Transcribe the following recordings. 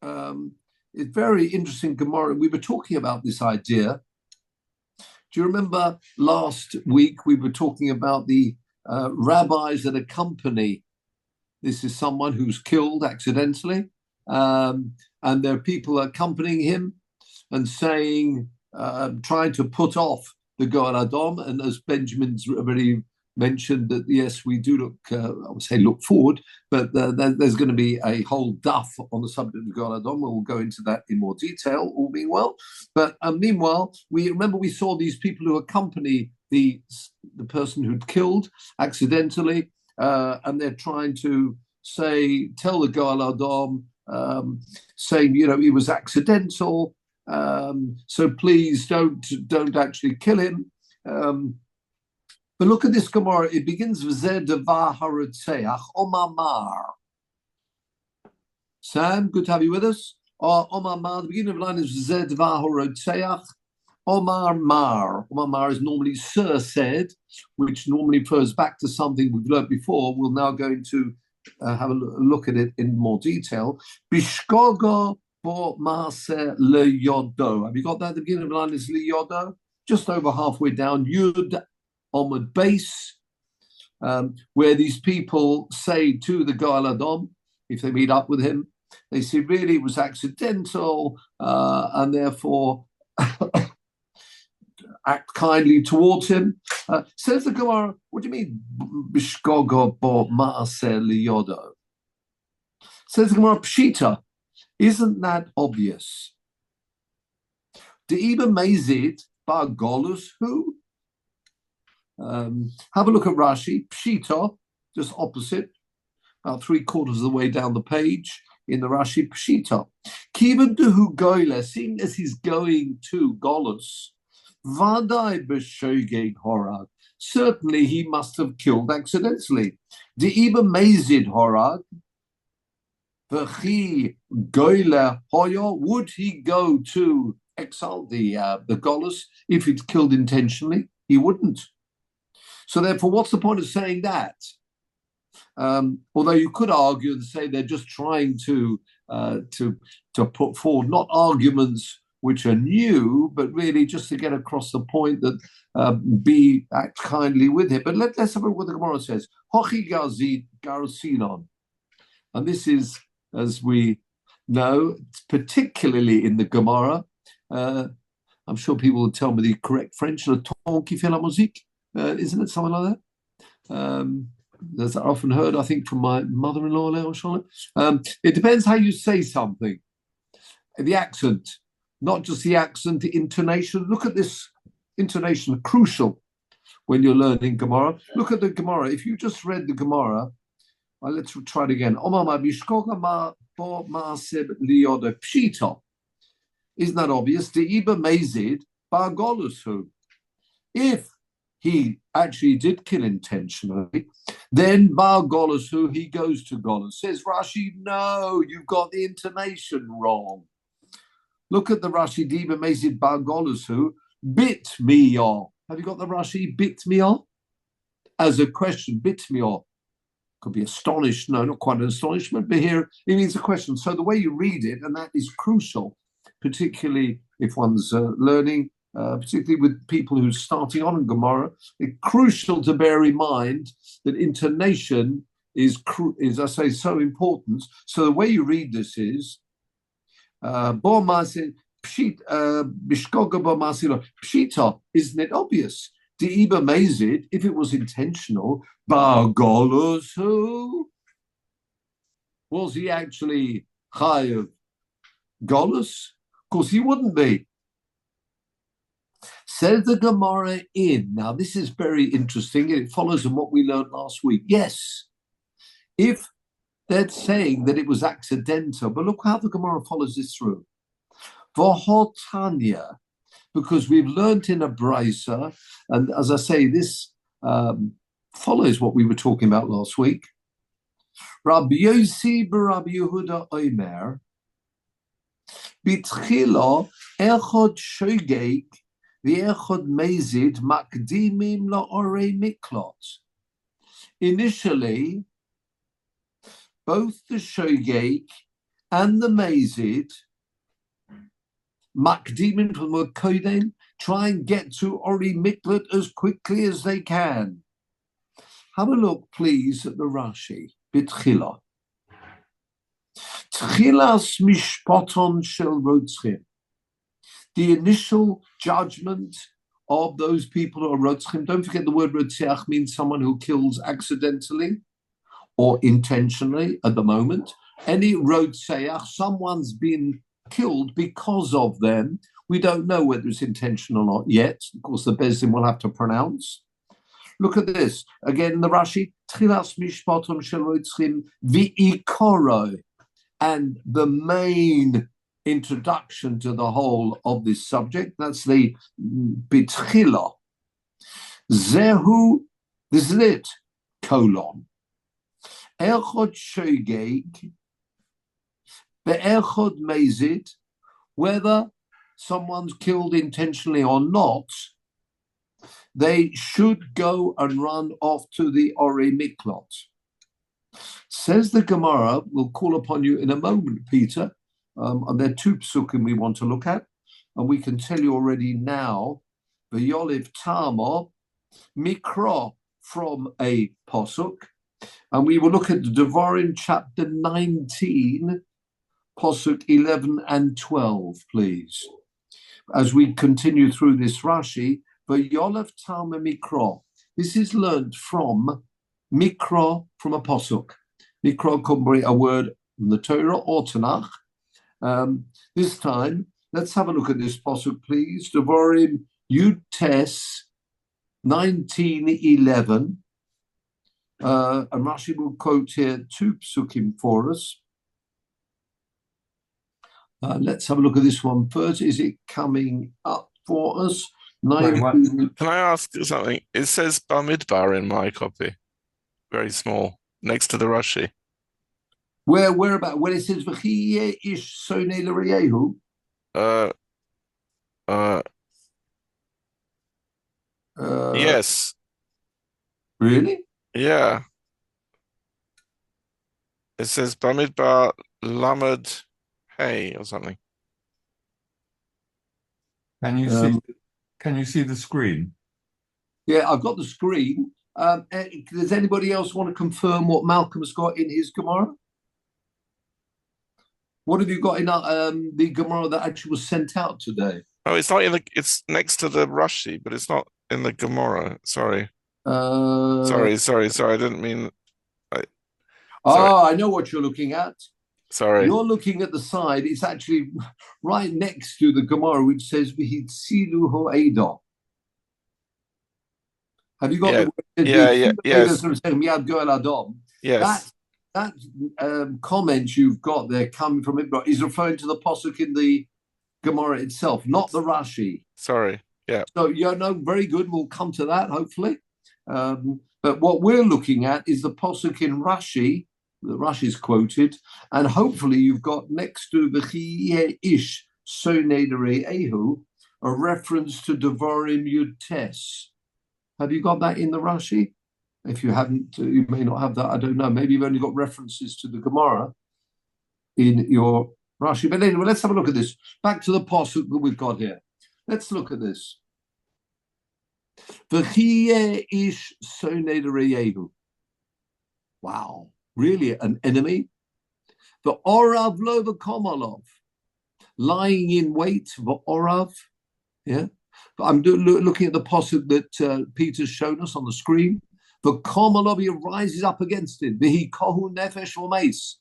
it's very interesting Gemara. We were talking about this idea. Do you remember last week we were talking about the rabbis that accompany? This is someone who's killed accidentally, and there are people accompanying him and saying, trying to put off the Goel Adom. And as Benjamin's already mentioned, that yes, we do look, I would say look forward, but there's going to be a whole duff on the subject of Goel Adom. We'll go into that in more detail, all being well. But meanwhile, we saw these people who accompany the person who'd killed accidentally, and they're trying to tell the Goel Adom, saying, he was accidental, so please don't actually kill him. But look at this Gemara. It begins with Zeh Devar Haratzeach Omar Mar. Sam, good to have you with us. Omar Mar. The beginning of the line is Zeh Devar Haratzeach Omar Mar. Omar Mar is normally Sir said, which normally refers back to something we've learned before. We're now going to have a look at it in more detail. Bishkogo bo Maase le Yodo. Have you got that? The beginning of the line is le Yodo. Just over halfway down. Yud Omad base, where these people say to the Goel Adom, if they meet up with him, they say really it was accidental, and therefore act kindly towards him. Says the Gemara, what do you mean? Bishkogo bo maaseh liyodo. Says the Gemara, Pshita, isn't that obvious? De'iba mezid bar golus who? Have a look at Rashi. Pshita, just opposite, about 3/4 of the way down the page in the Rashi. Pshita. Kivan duhu goyle, seeing as he's going to Golus, vadai b'shogeg horag. Certainly he must have killed accidentally. De'iba mezid horag, v'chi goyle hoyo. Would he go to exile the Golus if he'd killed intentionally? He wouldn't. So therefore, what's the point of saying that? Although you could argue and say they're just trying to put forward not arguments which are new, but really just to get across the point that act kindly with him. But let's have a look what the Gemara says. Hochi garsinon, and this is, as we know, particularly in the Gemara. I'm sure people will tell me the correct French. Le ton qui fait la musique. Isn't it something like that? That's often heard, I think, from my mother-in-law, Leo Charlotte. It depends how you say something. The accent, not just the accent, the intonation. Look at this intonation, crucial when you're learning Gemara. Look at the Gemara. If you just read the Gemara, well, let's try it again. Isn't that obvious? If he actually did kill intentionally, then Bar Golosu, he goes to Golus. Says Rashi, no, you've got the intonation wrong. Look at the Rashi, Diba Mezid Bar Golosu, bit me or. Have you got the Rashi, bit me or? As a question, bit me or. Could be astonished, no, not quite an astonishment, but here it means a question. So the way you read it, and that is crucial, particularly if one's learning, particularly with people who are starting on in Gemara, it's crucial to bear in mind that intonation is, I say, so important. So the way you read this is Pshita, isn't it obvious? De'iba mezid, if it was intentional, Bar Golus, who? Was he actually Chayav Golus? Of course he wouldn't be. Says the Gemara in. Now, this is very interesting. It follows on what we learned last week. Yes, if they're saying that it was accidental, but look how the Gemara follows this through. V'hotanya, because we've learned in a brisa, and as I say, this follows what we were talking about last week. Rabbi Yossi b'Rabbi Yehuda Omer, bitchilo echod shogeg v'echod mezid makdimim la'orei miklot. Initially, both the shogeg and the Mazid, Makdimin from the Koden, try and get to Ori Miklat as quickly as they can. Have a look, please, at the Rashi. Bitchila. Tchilas mishpoton shel rotzchim. The initial judgment of those people who are rotzchim. Don't forget the word rotzeach means someone who kills accidentally or intentionally at the moment. Any rotzeach, someone's been killed because of them. We don't know whether it's intentional or not yet. Of course, the Bezdin will have to pronounce. Look at this. Again, in the Rashi, Tchilas mishpoton shel rotzchim v'ikoro. And the main introduction to the whole of this subject, that's the Bitchila. Zehu, this is it, colon. Erchod shogeg, be'erchod mezid, whether someone's killed intentionally or not, they should go and run off to the Ori Miklot. Says the Gemara, we'll call upon you in a moment, Peter. And there are two psukim we want to look at. And we can tell you already now, V'yoliv Tamo, Mikra from a posuk. And we will look at Devarim chapter 19, posuk 11 and 12, please. As we continue through this Rashi, V'yoliv Tamo Mikra. This is learned from Mikra, from a posuk. Mikra could be a word from the Torah or Tanakh. This time, let's have a look at this posuk, please. Devarim Yud Tes 19:11. And Rashi will quote here two psukim for us. Let's have a look at this one first. Is it coming up for us? Can I ask something? It says Bamidbar in my copy, very small, next to the Rashi. Where about? When it says V'chiye ish sonei l'reyehu? Yes. Really? Yeah. It says Bamidbar Lamed Hey or something. Can you see the screen? Yeah, I've got the screen. Does anybody else want to confirm what Malcolm's got in his Gemara? What have you got in the Gemara that actually was sent out today? Oh, it's not in the. It's next to the Rashi, but it's not in the Gemara. Sorry. Sorry. I didn't mean. I know what you're looking at. Sorry. You're looking at the side. It's actually right next to the Gemara, which says "V'hitzilu ho'eda." Have you got the word? Yes. That comment you've got there coming from Ibra is referring to the posuk in the Gemara itself, not the Rashi. Sorry. Yeah. So very good. We'll come to that hopefully. But what we're looking at is the posuk in Rashi. The Rashi is quoted, and hopefully you've got next to V'chiye ish sonei l'reyehu a reference to Devarim Yud Tes. Have you got that in the Rashi? If you haven't, you may not have that. I don't know. Maybe you've only got references to the Gemara in your Rashi. But anyway, let's have a look at this. Back to the posuk that we've got here. Let's look at this. V'chiye ish sonei l'reyehu. Wow, really an enemy? The orav lo v'komalov, lying in wait for orav. Yeah, but I'm looking at the posuk that Peter's shown us on the screen. The Komalov rises up against it. Vihi kohu nefesh v'meis.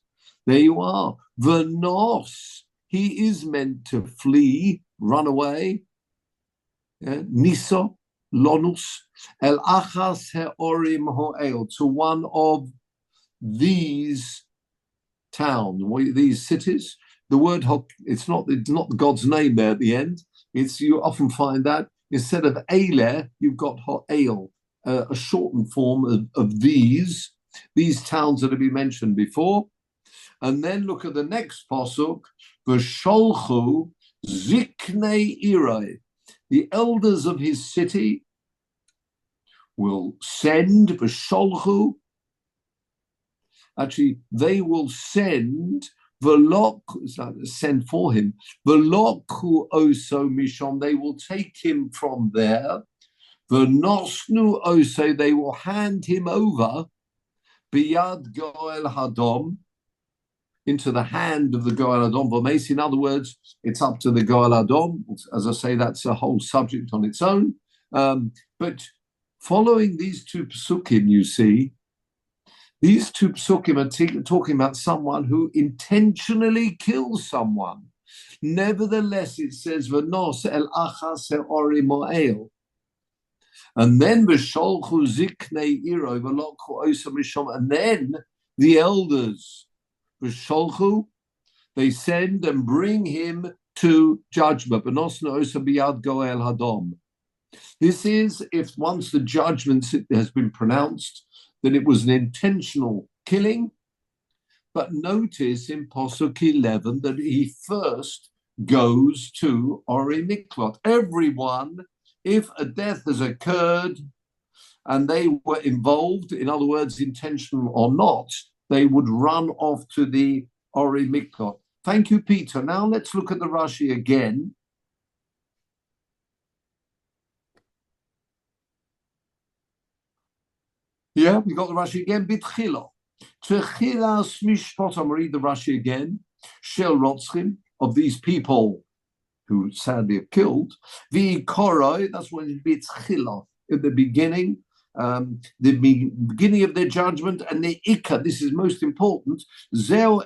There you are. V'nos, he is meant to flee, run away. Yeah? Niso, lonus, el achas he'orim ho'el, to one of these towns, these cities. The word it's not God's name there at the end. You often find that instead of Eileh, you've got ho'el. A shortened form of these towns that have been mentioned before. And then look at the next pasuk, V'sholchu ziknei irai. The elders of his city will send, V'sholchu. Actually, they will send Send for him. Veloku oso mishom, they will take him from there. V'nosnu oso, they will hand him over. Biyad goel hadom, into the hand of the goel hadom. V'meis, in other words, it's up to the goel hadom. As I say, that's a whole subject on its own. But following these two psukim, you see, these two psukim are talking about someone who intentionally kills someone. Nevertheless, it says, "V'nos el achas ori mo'el," and then v'sholchu ziknei iro v'lokhu osa mishom, and then the elders v'sholchu, they send and bring him to judgment. V'nos osa biyad goel hadom. This is if once the judgment has been pronounced, that it was an intentional killing. But notice in Posuk 11 that he first goes to Ori Miklot. Everyone, if a death has occurred and they were involved, in other words, intentional or not, they would run off to the Ori Miklot. Thank you, Peter. Now let's look at the Rashi again. Yeah, we got the Rashi again. Bitchilo. Techilas mishpotam, read the Rashi again. Shel rotzchim, of these people who sadly have killed. V'koroi, that's when it bitchilo, at the beginning, the beginning of their judgment, and the ikka, this is most important. Zehu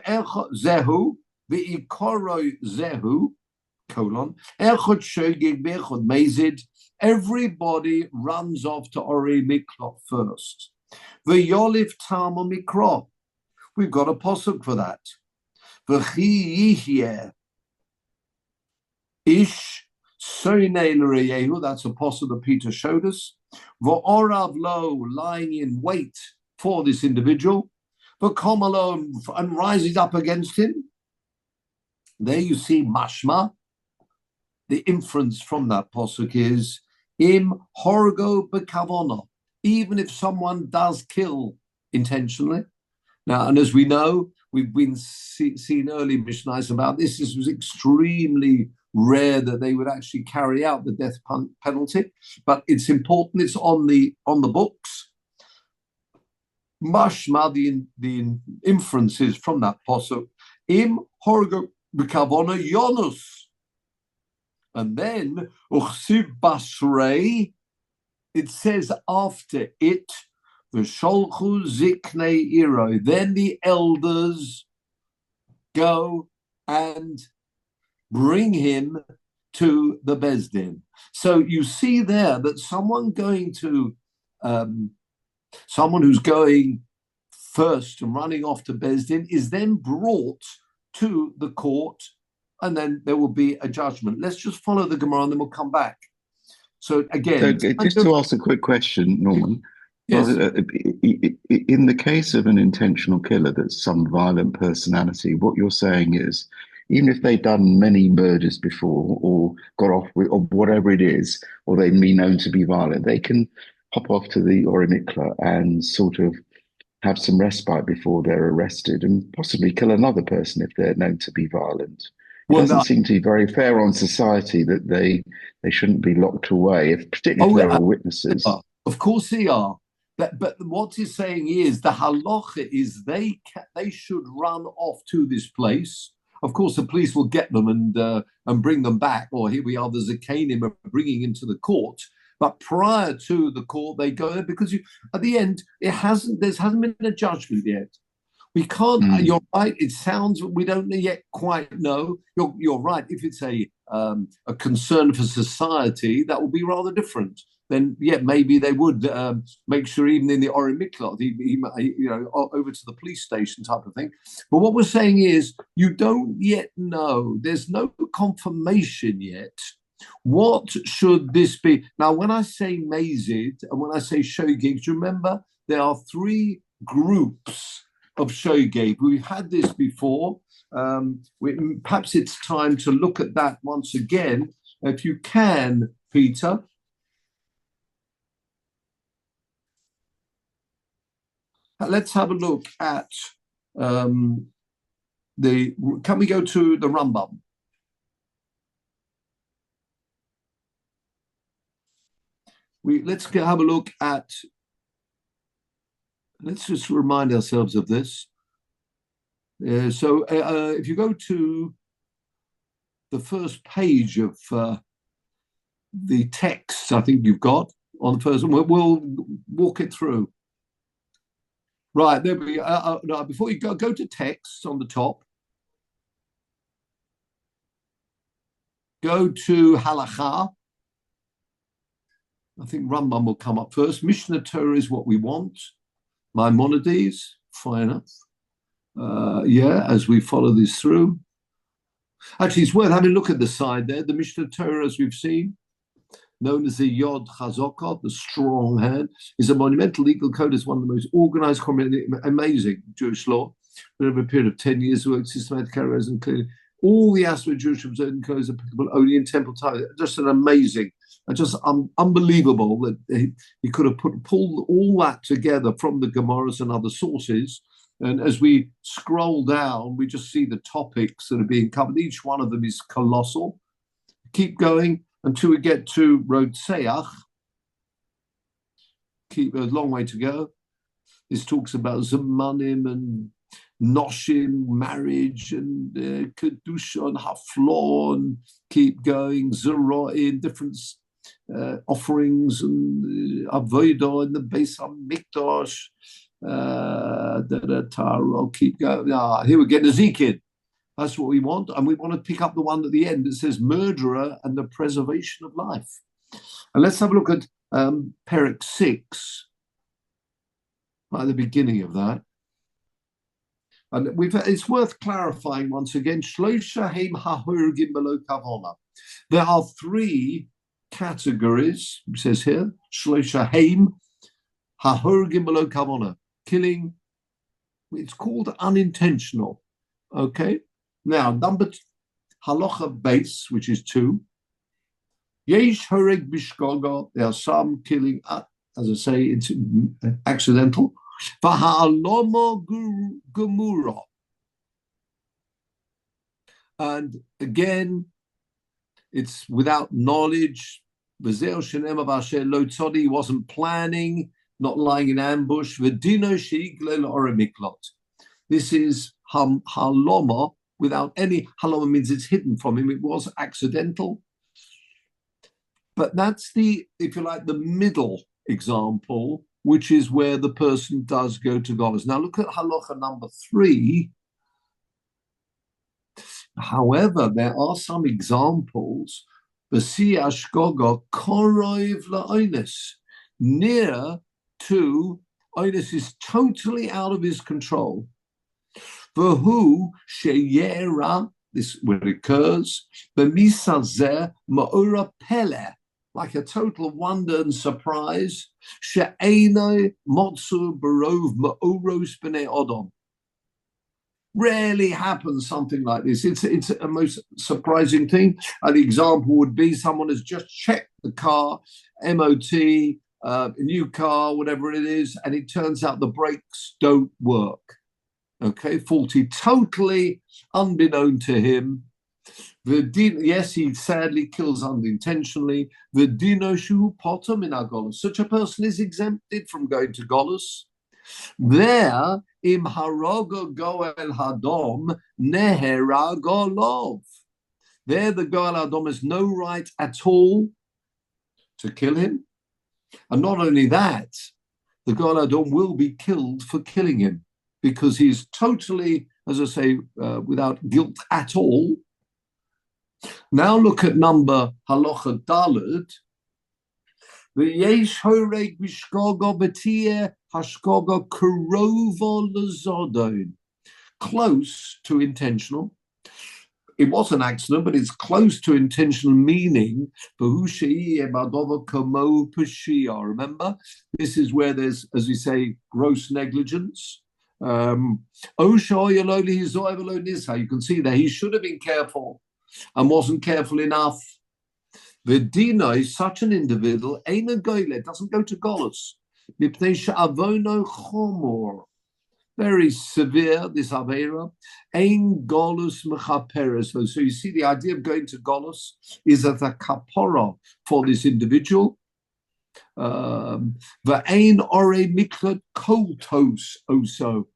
v'ikoroi zehu, colon, echot shogeg b'echot mezid. Everybody runs off to Ori Miklot first. V'yoliv Tama Mikro. We've got a posuk for that. V'chi yihyeh ish soinei l'reyehu. That's a posuk that Peter showed us. V'orav lo, lying in wait for this individual. V'komalo, and rises up against him. There you see mashma. The inference from that posuk is im horgo bekavona, even if someone does kill intentionally. Now, and as we know, we've been seen early Mishnahs about this. This was extremely rare that they would actually carry out the death penalty, but it's important. It's on the books. Mashma, the inferences from that posuk, im horgo bekavona yonus. And then, Uchsiv Basrei, it says after it, V'sholchu Ziknei Iro, then the elders go and bring him to the Bezdin. So you see there that someone who's going first and running off to Bezdin is then brought to the court, and then there will be a judgment. Let's just follow the Gemara and then we'll come back. So again... So just to ask a quick question, Norman. Yes. In the case of an intentional killer that's some violent personality, what you're saying is, even if they've done many murders before or got off with, or whatever it is, or they've been known to be violent, they can hop off to the Ori Mikla and sort of have some respite before they're arrested and possibly kill another person if they're known to be violent. It doesn't seem to be very fair on society that they shouldn't be locked away, particularly if there are witnesses. Of course they are. But what he's saying is the halacha is they should run off to this place. Of course, the police will get them and bring them back. Or here we are, the Zakanim are bringing him to the court. But prior to the court, they go there because at the end there hasn't been a judgment yet. We can't. You're right. It sounds we don't yet quite know. You're right. If it's a concern for society, that will be rather different. Then maybe they would make sure even in the Ori Miklot, over to the police station type of thing. But what we're saying is you don't yet know. There's no confirmation yet. What should this be? Now, when I say mazid and when I say shogeg, remember there are three groups of shogeg. We've had this before. Perhaps it's time to look at that once again. If you can, Peter. Let's have a look at Can we go to the Rambam? Let's have a look at. Let's just remind ourselves of this. So if you go to the first page of the text, I think you've got on the first one, we'll walk it through. Right, there we go. No, before you go to text on the top. Go to Halacha. I think Rambam will come up first. Mishnah Torah is what we want. Maimonides, fine enough. As we follow this through. Actually, it's worth having a look at the side there. The Mishnah Torah, as we've seen, known as the Yod Chazokah, the strong hand, is a monumental legal code. It's one of the most organized, amazing Jewish law. Over a period of 10 years, worked systematic errors and clearly all the aspects of Jewish observant codes are applicable only in temple time. Just an amazing, just unbelievable that he could have pulled all that together from the Gemaras and other sources. And as we scroll down, we just see the topics that are being covered. Each one of them is colossal. Keep going until we get to Rodseach. Keep a long way to go. This talks about Zemanim and Noshim, marriage, and Kedusha and Haflor, and keep going, Zeroim, different offerings, and Avodah in the Beis HaMikdash, I'll keep going. Here we get Ezekiel. That's what we want, and we want to pick up the one at the end that says murderer and the preservation of life. And let's have a look at Perek 6, right at the beginning of that. And it's worth clarifying once again. There are three categories, it says here. Killing. It's called unintentional. Okay. Now, number halacha base, which is 2. Yesh horeg bishgoga. There are some killing, as I say, it's accidental. V'ha'aloma gemura. And again, it's without knowledge. V'zeh shenemar v'asher lo tzodi. He wasn't planning, not lying in ambush. V'dino she'igle l'oreh miklot. This is haloma without any. Haloma means it's hidden from him. It was accidental. But that's the, if you like, the middle example, which is where the person does go to Golos. Now look at halacha number 3. However, there are some examples. B'si ashgoga koroiv la'onis. Near to oinus is totally out of his control. V'hu sheyera, this when it occurs, b'misazeh ma'ora pele, like a total wonder and surprise. She'eno motzu barov ma'oros b'nei odom. Rarely happens something like this. It's a most surprising thing. An example would be someone has just checked the car, MOT, a new car, whatever it is, and it turns out the brakes don't work. Okay, faulty, totally unbeknown to him. Yes, he sadly kills unintentionally. The dino shu potom in Golos. Such a person is exempted from going to Golos. There, im harogo goel hadom nehera golov. There, the goel hadom has no right at all to kill him. And not only that, the goel hadom will be killed for killing him because he's totally, as I say, without guilt at all. Now look at number halacha daled. V'yesh horeg b'shkoga b'tieh hashkoga karovo l'zodon. Close to intentional. It was an accident, but it's close to intentional, meaning remember, this is where there's, as we say, gross negligence. You can see that he should have been careful and wasn't careful enough. The dino is such an individual, doesn't go to Golos, very severe, this Avera. Ein Golus Mechaperes. So you see, the idea of going to Golus is as a kapora for this individual. V'ein ore miklat koltos also.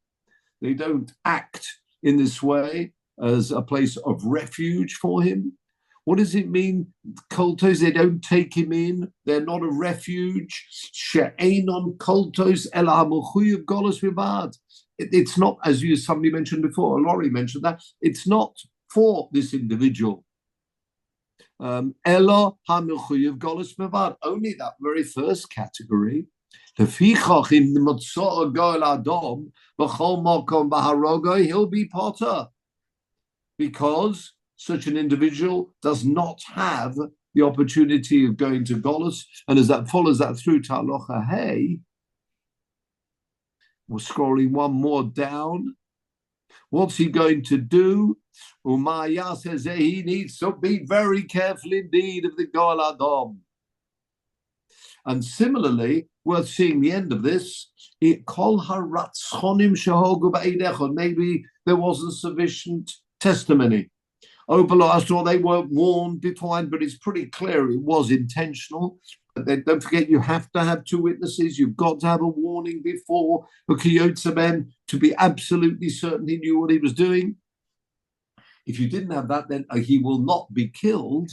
They don't act in this way as a place of refuge for him. What does it mean? Koltos, they don't take him in. They're not a refuge. She'einon koltos el ha'mechuyev golus b'vad. It's not, as somebody mentioned before, Laurie mentioned that, it's not for this individual. Elo ha'mechuyev golus b'vad. Only that very first category. Lefichach im motzor goel adom b'chol makom b'harogo, he'll be potter, because such an individual does not have the opportunity of going to Golus. And as that follows that through to Halacha Hey, we're scrolling one more down. What's he going to do? Umayah says he needs to be very careful indeed of the Goel Adom. And similarly, worth seeing the end of this, maybe there wasn't sufficient testimony. Overall, they weren't warned beforehand, but it's pretty clear it was intentional. But then don't forget, you have to have two witnesses. You've got to have a warning before a kiyotzaben to be absolutely certain he knew what he was doing. If you didn't have that, then he will not be killed.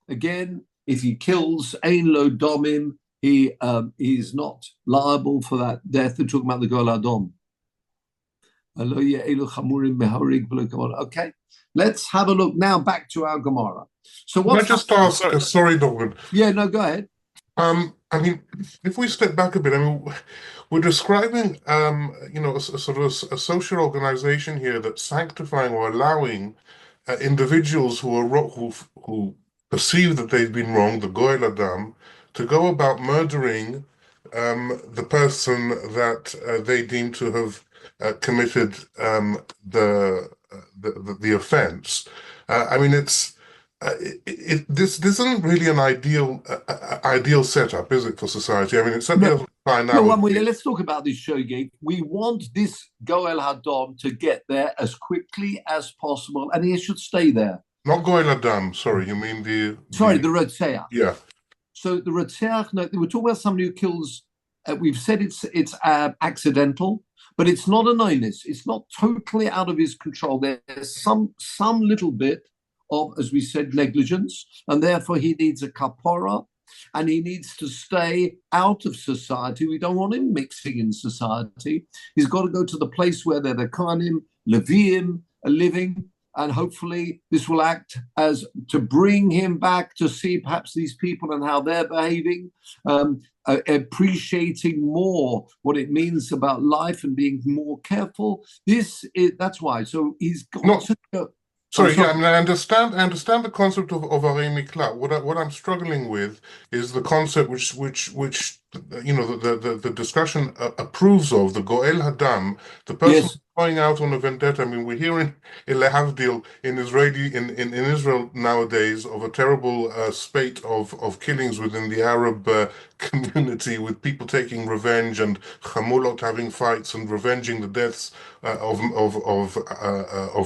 Again, if he kills ein lo domim, he is not liable for that death. They're talking about the Goel Adom. Okay, let's have a look now back to our Gemara. So what? Can I just ask? Sorry, Norman. Yeah, no, go ahead. I mean, if we step back a bit, I mean, we're describing, a sort of a social organization here that's sanctifying or allowing individuals who perceive that they've been wrong, the Goel Adam, to go about murdering the person that they deem to have committed the offense. I mean, this isn't really an ideal setup, is it, for society? I mean, it certainly doesn't find out. No, let's talk about this Shogeg. We want this Goel Hadam to get there as quickly as possible, and he should stay there. Not Goel Adam, sorry, you mean the Rotzeach. Yeah. So the Rotzeach, no, we're talking about somebody who kills. We've said it's accidental, but it's not an onus. It's not totally out of his control. There's some little bit of, as we said, negligence, and therefore he needs a kapora, and he needs to stay out of society. We don't want him mixing in society. He's got to go to the place where the Kohanim, Leviim are living, and hopefully this will act as to bring him back to see perhaps these people and how they're behaving, appreciating more what it means about life and being more careful. That's why. So he's got to go. Sorry, yeah, I mean, I understand the concept of Arei Miklat. What I'm struggling with is the concept which the discussion approves of, the Goel Hadam, the person going out on a vendetta. I mean, we're hearing in Lehavdil in Israel nowadays of a terrible spate of killings within the Arab community, with people taking revenge and Chamulot having fights and revenging the deaths of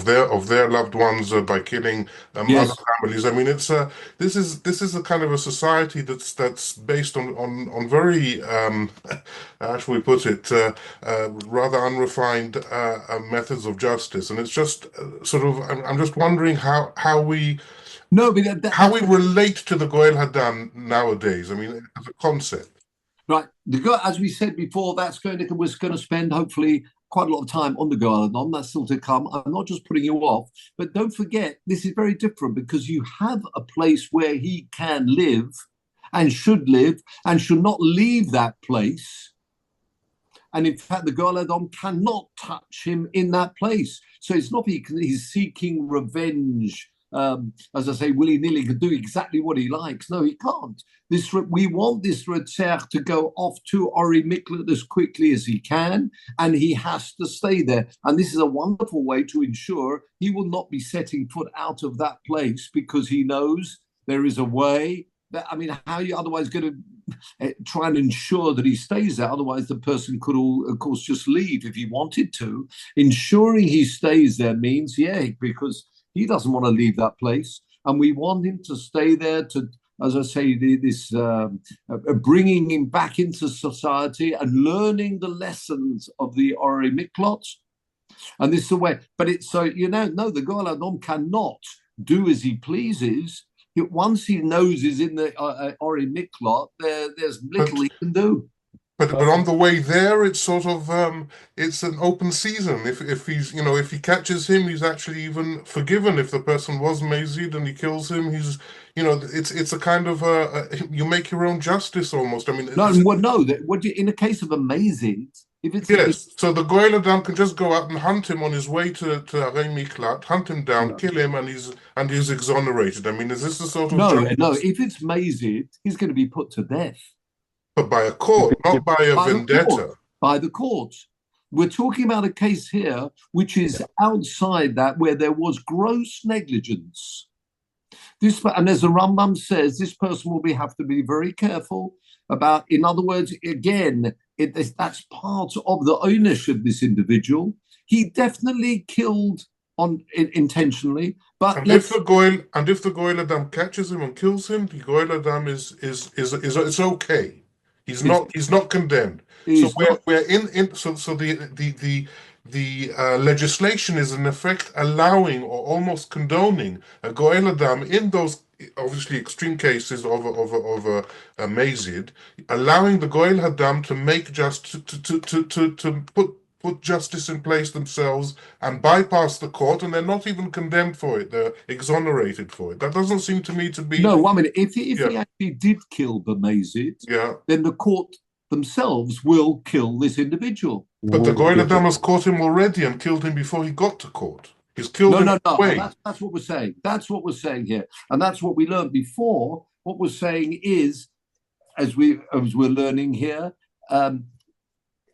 their loved ones by killing other families. I mean, it's this is a kind of a society that's based on very how should we put it, rather unrefined methods of justice, and it's just sort of I'm just wondering how we relate to the Goel Hadam nowadays. I mean, as a concept. Right. As we said before, we're going to spend hopefully quite a lot of time on the Goel Hadam. That's still to come. I'm not just putting you off, but don't forget, this is very different because you have a place where he can live and should not leave that place. And in fact, the Goel Hadam cannot touch him in that place. So it's not he's seeking revenge. As I say, willy-nilly, can do exactly what he likes. No, he can't. We want this Rotzeach to go off to Ori Miklat as quickly as he can, and he has to stay there. And this is a wonderful way to ensure he will not be setting foot out of that place, because he knows there is a way. How are you otherwise going to try and ensure that he stays there. Otherwise, the person could, of course, just leave if he wanted to. Ensuring he stays there means, because he doesn't want to leave that place. And we want him to stay there to, as I say, bringing him back into society and learning the lessons of the Ori Miklot. And this is the way. But it's so, no, the Goel Adom cannot do as he pleases. Once he knows he's in the Ori Miklot, there's little he can do. But on the way there, it's sort of it's an open season. If he's if he catches him, he's actually even forgiven. If the person was mazid and he kills him, he's it's a kind of you make your own justice almost. I mean, in a case of a mazid, if it's yes, so the Goel Adam can just go out and hunt him on his way to Arei Miklat, hunt him down, kill him, and he's exonerated. I mean, is this the sort of no? If it's mazid, he's going to be put to death. But by a court, not by a vendetta. By the court. We're talking about a case here which is outside that, where there was gross negligence. And as the Rambam says, this person will have to be very careful about, in other words, again, that's part of the ownership of this individual. He definitely killed intentionally, but if the Goel Adam catches him and kills him, the Goel Adam is it's okay. He's not condemned. So the legislation is in effect allowing or almost condoning a Goel Adam in those obviously extreme cases of a mazid, allowing the Goel Adam to make to put justice in place themselves and bypass the court, and they're not even condemned for it. They're exonerated for it. That doesn't seem to me to be... No, I mean, if he actually did kill the mazid, then the court themselves will kill this individual. But the Goel Adam has caught him already and killed him before he got to court. He's killed him away. That's what we're saying. That's what we're saying here. And that's what we learned before. What we're saying is, as we're learning here,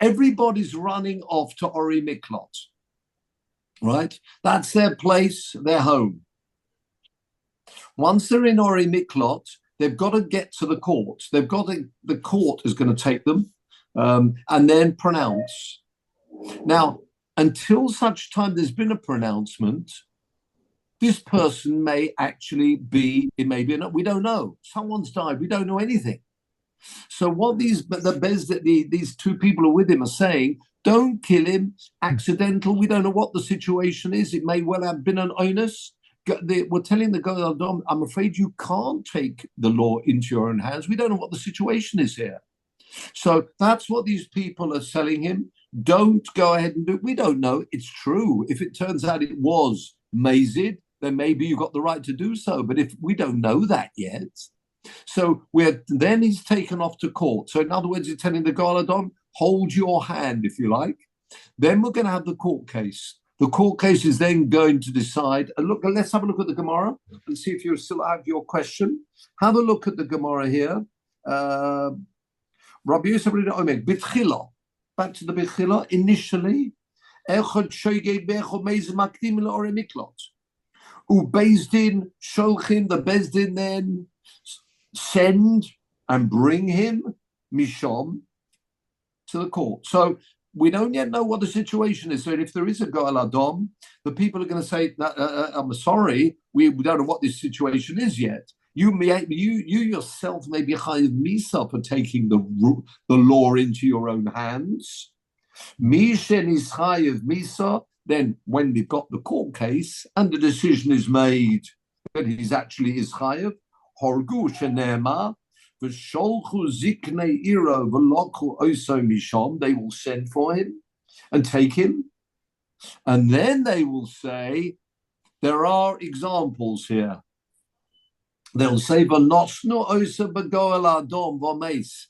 everybody's running off to Ori Miklot, right? That's their place, their home. Once they're in Ori Miklot, they've got to get to the court. The court is going to take them and then pronounce. Now, until such time there's been a pronouncement, this person may actually be, we don't know. Someone's died, we don't know anything. So what these two people who are with him are saying, don't kill him, accidental, we don't know what the situation is. It may well have been an onus. We're telling the Goel Adom, I'm afraid you can't take the law into your own hands. We don't know what the situation is here. So that's what these people are telling him. Don't go ahead and do it. We don't know. It's true. If it turns out it was mazid, then maybe you got the right to do so. But if we don't know that yet, so then he's taken off to court. So in other words, you're telling the Goel Adom, hold your hand, if you like. Then we're going to have the court case. The court case is then going to decide. Let's have a look at the Gemara and see if you still have your question. Have a look at the Gemara here. Rabbi Yosef Omer, B'tchila. Back to the B'tchila. Initially, Echad Shoygei Bechod Meiz Makdim L'Orei Miklot. Ubezdin Sholchim, the Bezdin then send and bring him Mishom to the court. So we don't yet know what the situation is. So if there is a Goel Adom, the people are going to say, I'm sorry, we don't know what this situation is yet. You yourself may be chayiv misa for taking the law into your own hands. Mishen is chayiv misa. Then when they've got the court case and the decision is made that he's actually is chayiv, horgu shenema v'sholchu ziknei iro v'lokhu oso mishom. They will send for him and take him, and then they will say there are examples here. They'll say, "V'nosnu osa b'goel adom v'meis."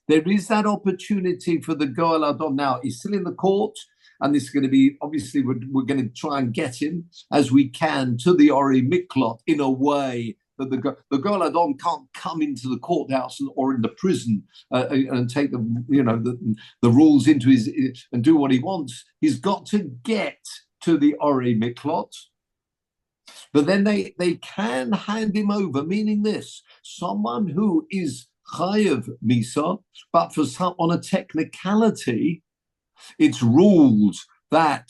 There is that opportunity for the Goel Adom. Now he's still in the court, and this is going to be obviously we're going to try and get him as we can to the Ori Miklot in a way that the Goel Adom can't come into the courthouse or in the prison and take the rules into his and do what he wants. He's got to get to the Ori Miklot. But then they can hand him over, meaning this, someone who is chayev misa, but for some on a technicality, it's ruled that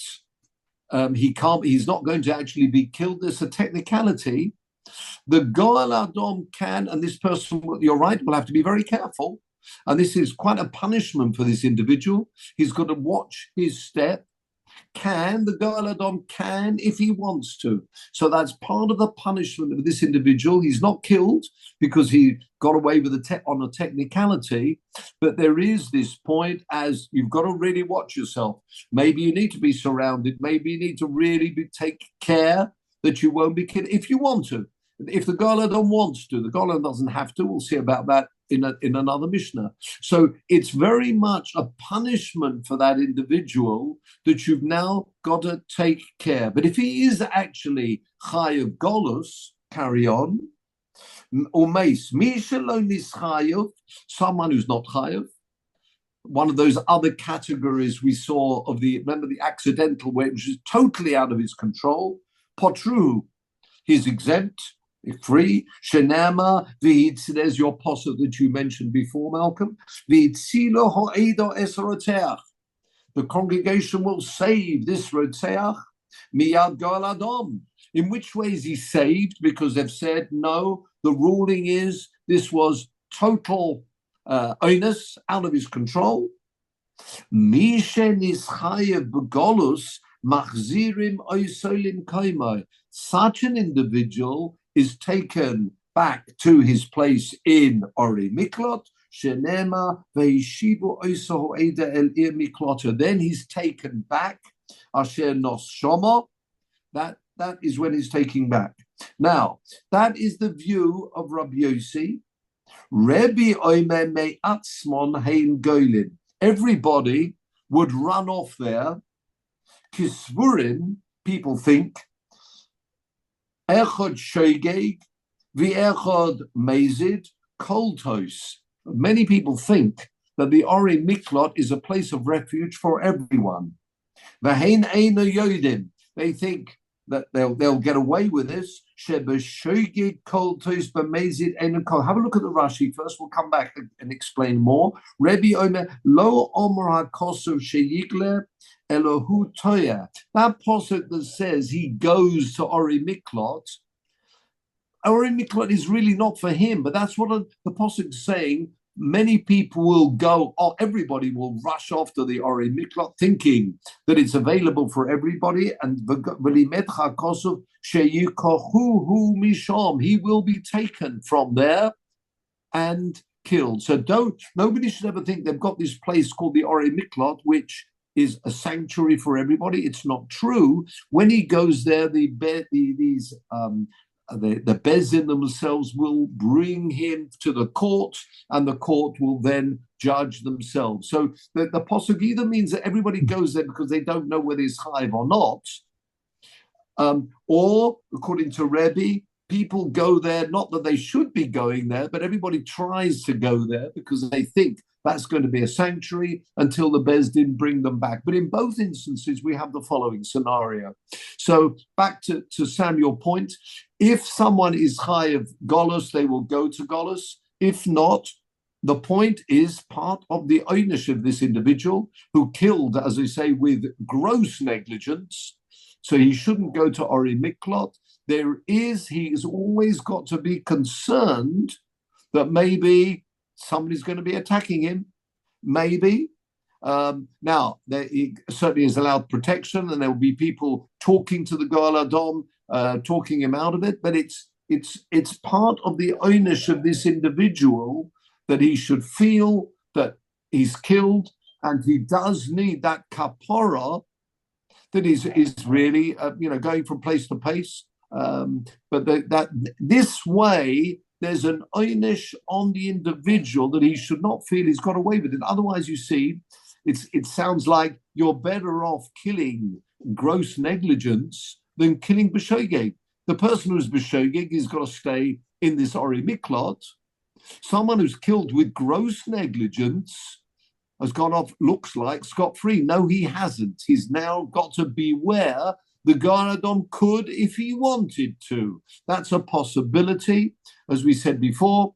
he's not going to actually be killed. There's a technicality. The Goel Adom can, and this person, you're right, will have to be very careful. And this is quite a punishment for this individual. He's got to watch his step. The Goel Adom can if he wants to. So that's part of the punishment of this individual. He's not killed because he got away with on a technicality, but there is this point as you've got to really watch yourself. Maybe you need to be surrounded. Maybe you need to really take care that you won't be killed if you want to. If the Goel Adom wants to, the Goel Adom doesn't have to. We'll see about that in another Mishnah. So it's very much a punishment for that individual that you've now got to take care. But if he is actually chayav golus, carry on. Umeis mishalon is chayav, someone who's not chayav. One of those other categories we saw of remember the accidental way, which is totally out of his control. Potru, he's exempt. Free, Shenama, there's your posture that you mentioned before, Malcolm. The congregation will save this Rotzeach, Miyad Goel Adom. In which way is he saved? Because they've said, no, the ruling is this was total onus, out of his control. Mishen is chayev b'golus, machzirim oisolim koimo. Such an individual is taken back to his place in Ori Miklot, Shenema ve'ishibu oiso ho'eda el ir Miklota. Then he's taken back, Asher nos shomo. That is when he's taking back. Now, that is the view of Rabbi Yossi. Rebbe omer me'atzmon hein goylin. Everybody would run off there. Kisvurim, people think, Echad Shogeg, V'echad Mezid, Koltos. Many people think that the Ori Miklot is a place of refuge for everyone. V'hein eino yodim. They think that they'll get away with this. Sheba Shogeg, Koltos, B'mezid, eino kol. Have a look at the Rashi first. We'll come back and explain more. Rebbe Omer, Lo Omer HaKosov Sheyigle, Elohu Toya. That posuk that says he goes to Ori Miklot is really not for him, but that's what the posuk is saying. Many people will go, everybody will rush off to the Ori Miklot thinking that it's available for everybody, and he will be taken from there and killed. So nobody should ever think they've got this place called the Ori Miklot, which is a sanctuary for everybody. It's not true. When he goes there, the Bezin themselves will bring him to the court, and the court will then judge themselves. So the posuk either means that everybody goes there because they don't know whether it's chayiv or not, or according to Rebbe, people go there not that they should be going there, but everybody tries to go there because they think that's going to be a sanctuary until the Bezdin bring them back. But in both instances, we have the following scenario. So back to Sam, your point, if someone is chayav golus, they will go to golus. If not, the point is part of the ownership of this individual who killed, as I say, with gross negligence. So he shouldn't go to Ori Miklot. He's always got to be concerned that maybe somebody's going to be attacking him, maybe. Now, he certainly is allowed protection, and there will be people talking to the Goel Adom, talking him out of it, but it's part of the ownership of this individual that he should feel that he's killed, and he does need that kapora that is really, going from place to place. But this way, there's an oynish on the individual that he should not feel he's got away with it. Otherwise, you see, it sounds like you're better off killing gross negligence than killing b'shogeg. The person who's b'shogeg has got to stay in this Ori Miklot. Someone who's killed with gross negligence has gone off, looks like, scot-free. No, he hasn't. He's now got to beware. The Goel Adom could if he wanted to. That's a possibility. As we said before,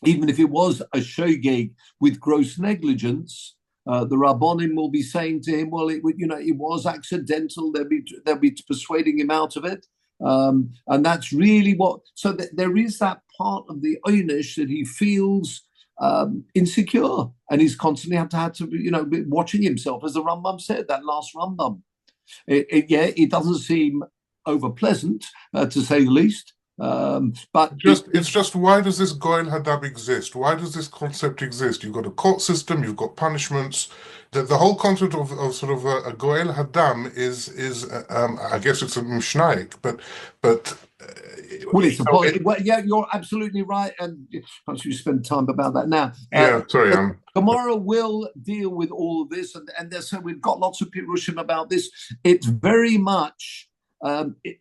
even if it was a shogeg with gross negligence, the Rabbonim will be saying to him, well, it was accidental. They'll be persuading him out of it. And that's really what, so there is that part of the Oynish that he feels insecure, and he's constantly had to be watching himself, as the Rambam said, that last Rambam. It doesn't seem over pleasant, to say the least. But it's just why does this Goel Hadam exist? Why does this concept exist? You've got a court system, you've got punishments. The whole concept of sort of a Goel Hadam is I guess it's a Mishnaic, but well, it's a point. Well, yeah, you're absolutely right, and perhaps you spend time about that now. Sorry, Tomorrow we'll deal with all of this, and so we've got lots of pirushim about this. It's very much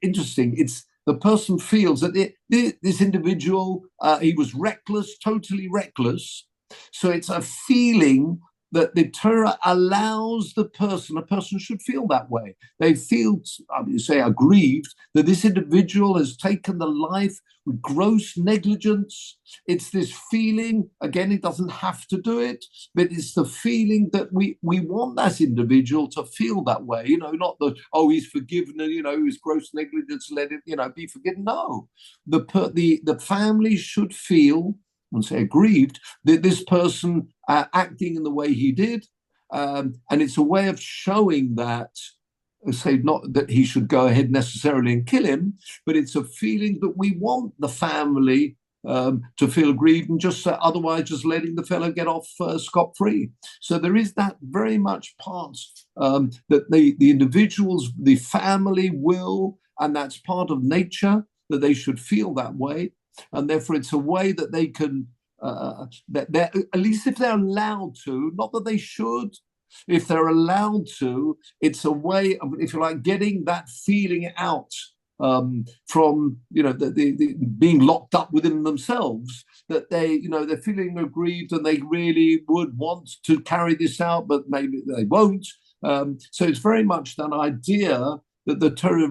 interesting. It's the person feels that this individual, he was reckless, totally reckless. So it's a feeling that the Torah allows a person should feel that way. They feel, aggrieved that this individual has taken the life with gross negligence. It's this feeling, again, it doesn't have to do it, but it's the feeling that we want that individual to feel that way, not that, he's forgiven and, his gross negligence, let it, be forgiven. No, the family should feel, and say aggrieved, that this person acting in the way he did, and it's a way of showing that, say, not that he should go ahead necessarily and kill him, but it's a feeling that we want the family to feel aggrieved, and just otherwise just letting the fellow get off scot-free. So there is that very much part that the individuals, the family will, and that's part of nature, that they should feel that way. And therefore, it's a way that they can, that at least if they're allowed to, not that they should, if they're allowed to, it's a way of, if you like, getting that feeling out from, the being locked up within themselves, that they're feeling aggrieved and they really would want to carry this out, but maybe they won't. So it's very much that idea that the Torah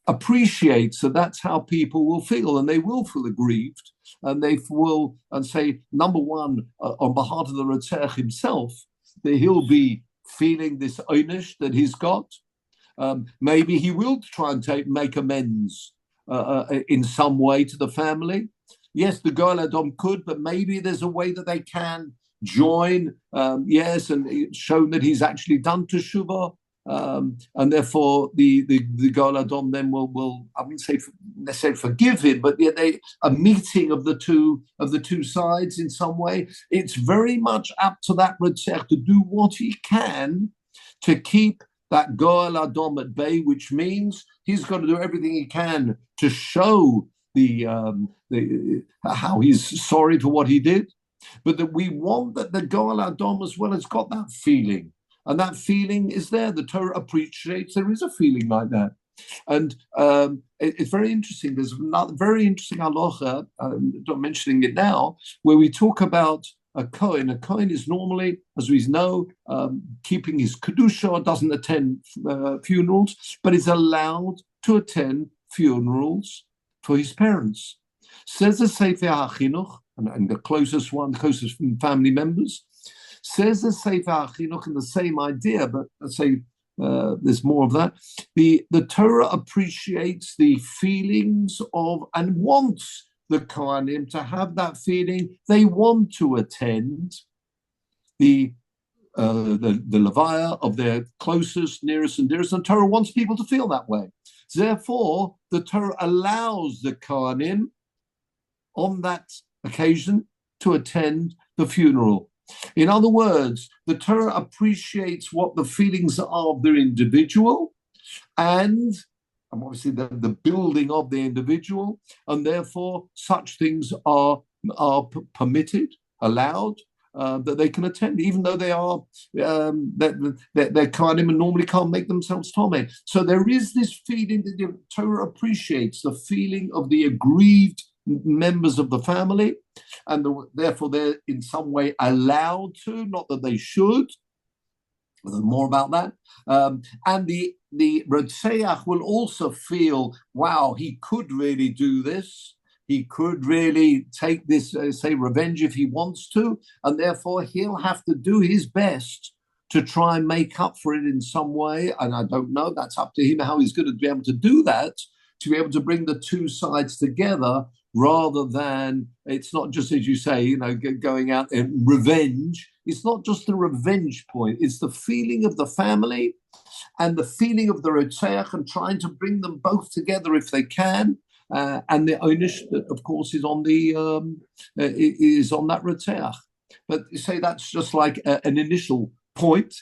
appreciates that that's how people will feel, and they will feel aggrieved, and they will, and say, number one, on behalf of the Rotzeach himself, that he'll be feeling this oynish that he's got. Maybe he will try and make amends in some way to the family. Yes, the Goel Adom could, but maybe there's a way that they can join, and it's shown that he's actually done teshuvah. And therefore the Goel Adom then will I wouldn't say necessarily forgive him, but a meeting of the two sides in some way. It's very much up to that Rotzeach to do what he can to keep that Goel Adom at bay, which means he's got to do everything he can to show how he's sorry for what he did, but that we want that the Goel Adom as well has got that feeling. And that feeling is there. The Torah appreciates there is a feeling like that. And it's very interesting. There's another very interesting halacha, not mentioning it now, where we talk about a Kohen. A Kohen is normally, as we know, keeping his kedusha, doesn't attend funerals, but is allowed to attend funerals for his parents. Says the Sefer HaChinuch, and the closest family members, says the Sefer HaChinuch in the same idea, but let's say there's more of that. The Torah appreciates the feelings of and wants the Kohanim to have that feeling. They want to attend the Levaya of their closest, nearest, and dearest. And Torah wants people to feel that way. Therefore, the Torah allows the Kohanim on that occasion to attend the funeral. In other words, the Torah appreciates what the feelings are of the individual and obviously the building of the individual, and therefore such things are permitted, allowed, that they can attend, even though they are they're kind and normally can't make themselves tomei. So there is this feeling that the Torah appreciates the feeling of the aggrieved members of the family, and therefore they're in some way allowed to, not that they should. More about that. And the Rotzeach will also feel, wow, he could really do this. He could really take this, say, revenge if he wants to, and therefore he'll have to do his best to try and make up for it in some way. And I don't know, that's up to him how he's going to be able to do that, to be able to bring the two sides together, rather than, it's not just, as you say, going out and revenge. It's not just the revenge point, it's the feeling of the family and the feeling of the Rotzeach, and trying to bring them both together if they can. And the onus, of course, is on that Rotzeach. But you say that's just like an initial point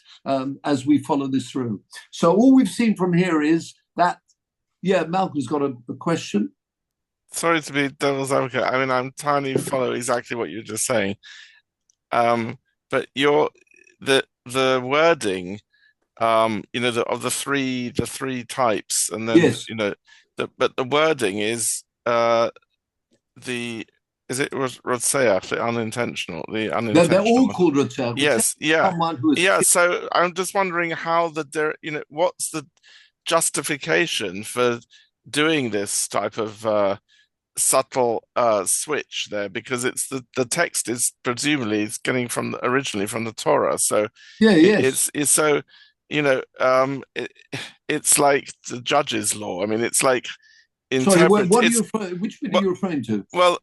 as we follow this through. So all we've seen from here is that, Malcolm's got a question. Sorry to be devil's advocate. I mean, I'm trying to follow exactly what you're just saying. But the wording, of the three types, and then Yes. but the wording is is it Rotzeach, the unintentional, They're all called Rotzeach. Yes, Someone who is So I'm just wondering how what's the justification for doing this type of subtle switch there, because it's the text is presumably it's getting originally from the Torah, so it's so it's like the judge's law. I mean, it's like which bit are you referring to? Well,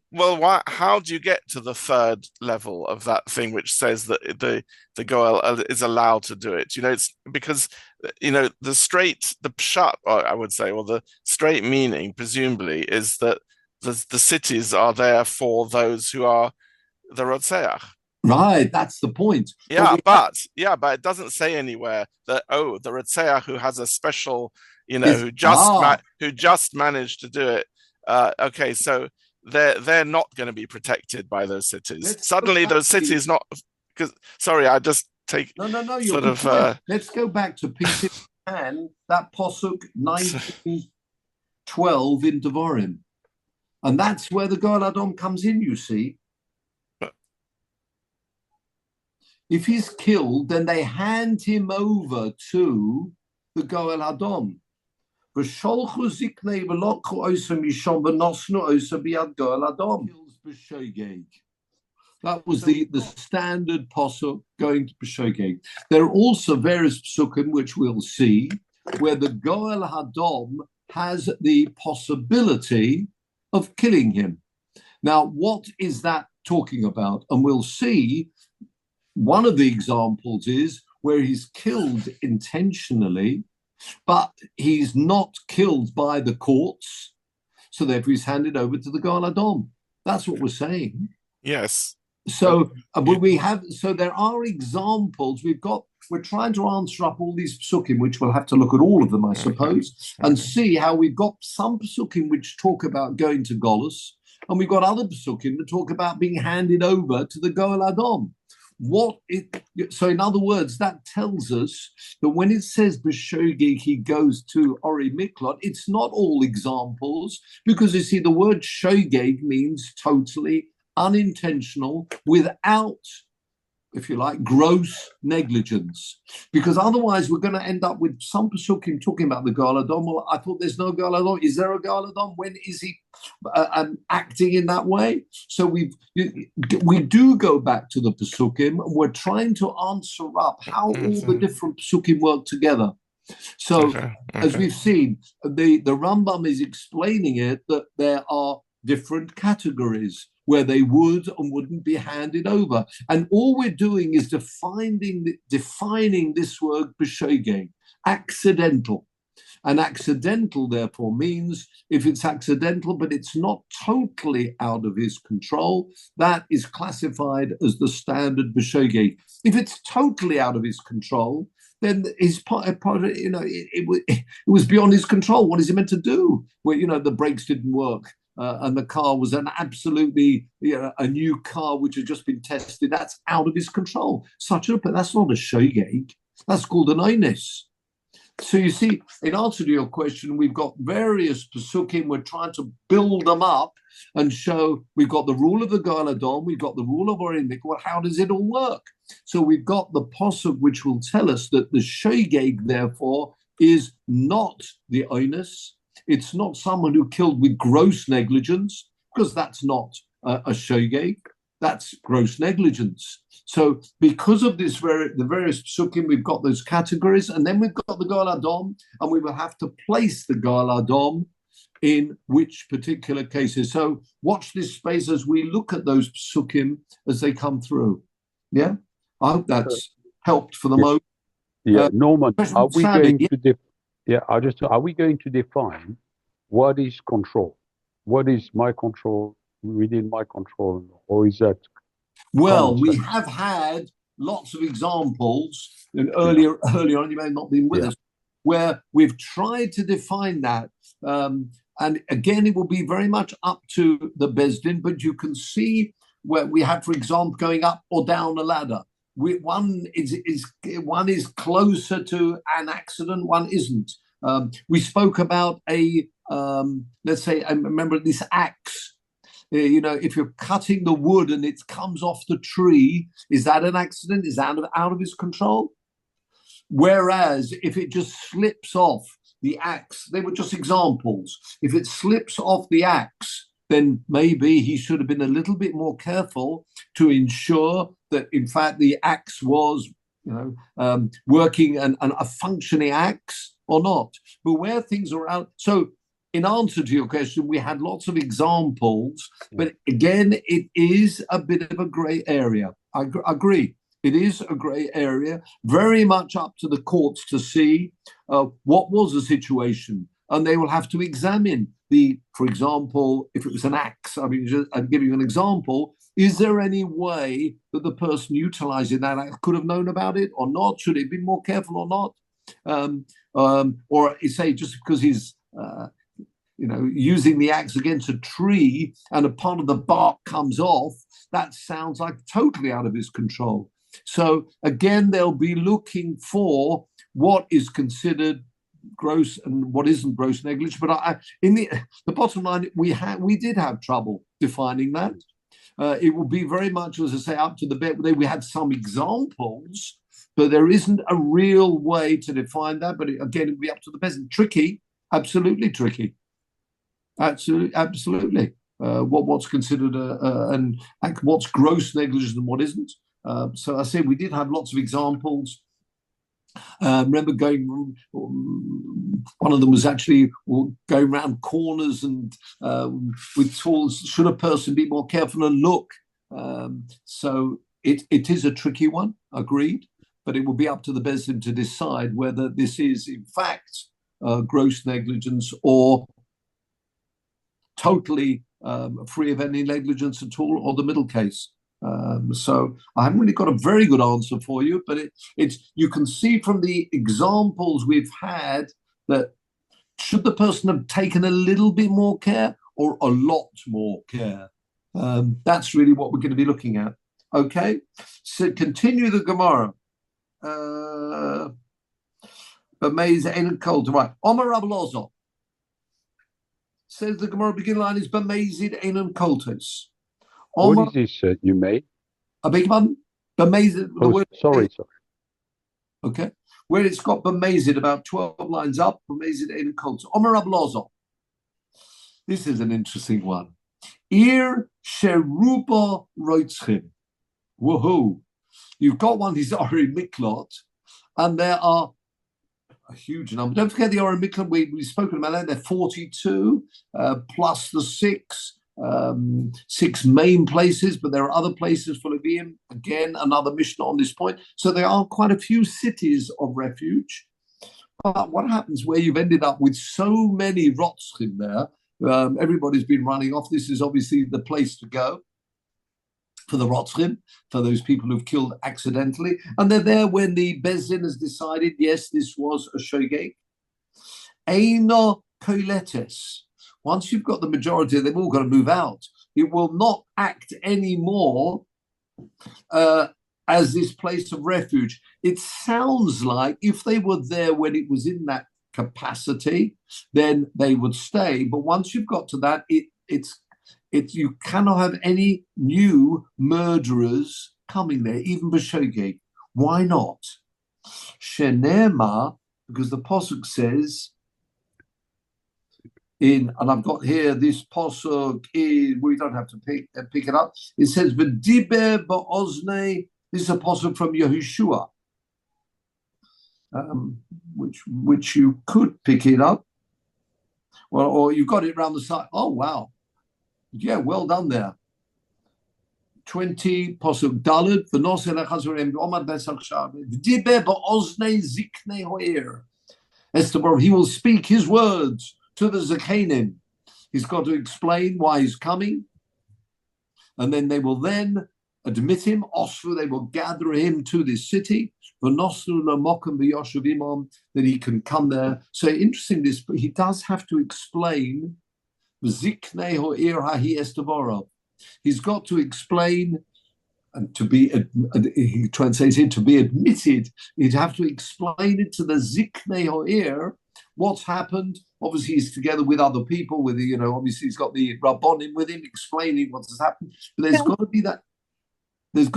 how do you get to the third level of that thing which says that the goel is allowed to do it? It's because the pshat, I would say, or the straight meaning presumably is that the cities are there for those who are the Rotzeach. Right, that's the point. But it doesn't say anywhere that the Rotzeach who has a special, who just managed to do it. Okay, so they're not going to be practed by those cities. Suddenly, those cities not because. Sorry, I just take no. You're sort of. Let's go back to Peter and that posuk 19:12 in Devarim, and that's where the Goel Adom comes in. You see. If he's killed, then they hand him over to the Goel Adom. That was the standard posuk going to B'shogeg. There are also various psukim which we'll see where the Goel Hadom has the possibility of killing him. Now, what is that talking about? And we'll see. One of the examples is where he's killed intentionally, but he's not killed by the courts, so therefore he's handed over to the Goel Adom. That's what we're saying. Yes. So there are examples. We're trying to answer up all these psukim, which we'll have to look at all of them, I suppose, and see how we've got some psukim which talk about going to Golus, and we've got other psukim that talk about being handed over to the Goel Adom. So in other words, that tells us that when it says B'shogeg he goes to Ori Miklot, it's not all examples, because you see the word shogeg means totally unintentional, without, if you like, gross negligence. Because otherwise we're going to end up with some psukim talking about the Goel Adom. Well, I thought there's no Goel Adom. Is there a Goel Adom? When is he acting in that way? So we do go back to the psukim, and we're trying to answer up how all the different psukim work together. So as we've seen, the Rambam is explaining it that there are different categories where they would and wouldn't be handed over. And all we're doing is defining this word b'shogeg, accidental. And accidental, therefore, means if it's accidental, but it's not totally out of his control, that is classified as the standard b'shogeg. If it's totally out of his control, then his it was beyond his control. What is he meant to do? Well, the brakes didn't work. And the car was an absolutely a new car which had just been tested. That's out of his control. But that's not a shogeg. That's called an onus. So you see, in answer to your question, we've got various psukim. We're trying to build them up and show we've got the rule of the Goel Adom, we've got the rule of Ori Miklot. Well, how does it all work? So we've got the posuk which will tell us that the shogeg, therefore, is not the onus. It's not someone who killed with gross negligence, because that's not a shogeg, that's gross negligence. So because of this, the various psukim, we've got those categories, and then we've got the Goel Adom, and we will have to place the Goel Adom in which particular cases. So watch this space as we look at those psukim as they come through. Yeah, I hope that's helped for the moment. Yeah, Norman, are we going to are we going to define what is control? What is my control within my control, or is that? Well, we have had lots of examples, and earlier on, you may have not been with us, where we've tried to define that. And again, it will be very much up to the Bezdin, but you can see where we have, for example, going up or down a ladder. One is closer to an accident, one isn't. We spoke about let's say, I remember this axe. If you're cutting the wood and it comes off the tree, is that an accident? Is that out of his control? Whereas if it just slips off the axe, they were just examples. If it slips off the axe, then maybe he should have been a little bit more careful to ensure that, in fact, the axe was, working and a functioning axe or not. But where things are out, so in answer to your question, we had lots of examples, but again, it is a bit of a grey area. I agree. It is a grey area, very much up to the courts to see what was the situation. And they will have to examine for example, if it was an axe, I'm giving you an example, is there any way that the person utilizing that axe could have known about it or not? Should he be more careful or not? Or say just because he's using the axe against a tree and a part of the bark comes off, that sounds like totally out of his control. So again, they'll be looking for what is considered gross and what isn't gross negligence. But in the bottom line, we did have trouble defining that. It will be very much, as I say, up to the bit. We had some examples, but there isn't a real way to define that. But again, it will be up to the peasant. Tricky, absolutely tricky. Absolutely. What's considered and what's gross negligence and what isn't. So I say we did have lots of examples. Remember one of them was actually going around corners and with tools. Should a person be more careful and look? So it is a tricky one, agreed, but it will be up to the Bezdin to decide whether this is in fact gross negligence or totally free of any negligence at all, or the middle case. So I haven't really got a very good answer for you, but it's you can see from the examples we've had that should the person have taken a little bit more care or a lot more care? That's really what we're going to be looking at. Okay, so continue the Gemara. B'meiz ein kol. Right, Omar Rab Lozo says the Gemara beginning line is B'meizid ein koltos. What is this you made? I beg your pardon? B'mezid. Sorry. Okay. Where it's got b'mezid about 12 lines up, b'mezid ein koltos. Omer Rab Lozo. This is an interesting one. Ir sheruba roitzchim. Woohoo. You've got one, these Ori Miklot, and there are a huge number. Don't forget the Ori Miklot, we've spoken about that. They're 42 plus the 6 main places, but there are other places for Levium. Again, another Mishnah on this point. So there are quite a few cities of refuge. But what happens where you've ended up with so many Rotzchim there? Everybody's been running off. This is obviously the place to go for the Rotzchim, for those people who've killed accidentally. And they're there when the Bezdin has decided, yes, this was a shogeg. Eino koiletes. Once you've got the majority, they've all got to move out. It will not act anymore as this place of refuge. It sounds like if they were there when it was in that capacity, then they would stay. But once you've got to that, you cannot have any new murderers coming there, even b'shogeg. Why not? Shenema, because the Pasuk says, and I've got here this pasuk is, we don't have to pick it up. It says v'diber ba'oznei. This is a pasuk from Yehoshua, which you could pick it up. Well, or you've got it around the side. Oh wow, yeah, well done there. 20 pasuk daled v'nosei lechazorem omad b'sachshav v'diber ba'oznei ziknei ho'er. He will speak his words to the Zakanim. He's got to explain why he's coming. And then they will then admit him. Osru, they will gather him to this city. That he can come there. So interesting, this, but he does have to explain. He's got to explain, and to be, he translates it, to be admitted, he'd have to explain it to the Ziknei Ha'ir, what's happened. Obviously, he's together with other people, with obviously he's got the Rabbonim with him, explaining what has happened. But there's got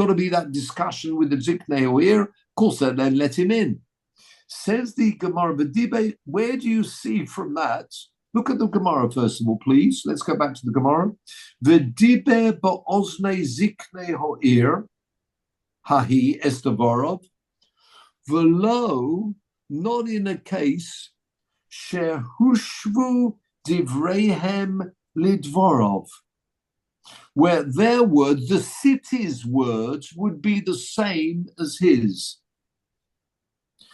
to be that discussion with the Ziknei Ha'ir. Of course, then let him in. Says the Gemara, V'dibe, where do you see from that? Look at the Gemara first of all, please. Let's go back to the Gemara. V'dibe ba'oznei ziknei ha'ir, hahi estavarov, v'lo, not in a case, shehushvu divreihem lidvorov, where their words, the city's words, would be the same as his.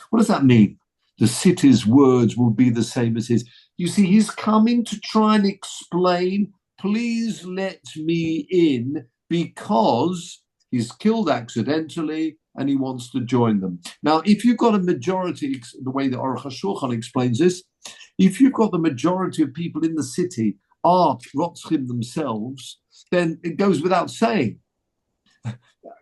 What does that mean? The city's words will be the same as his. You see, he's coming to try and explain, please let me in, because he's killed accidentally and he wants to join them. Now, if you've got a majority, the way that Aruch HaShulchan explains this, if you've got the majority of people in the city are Rotzchim themselves, then it goes without saying.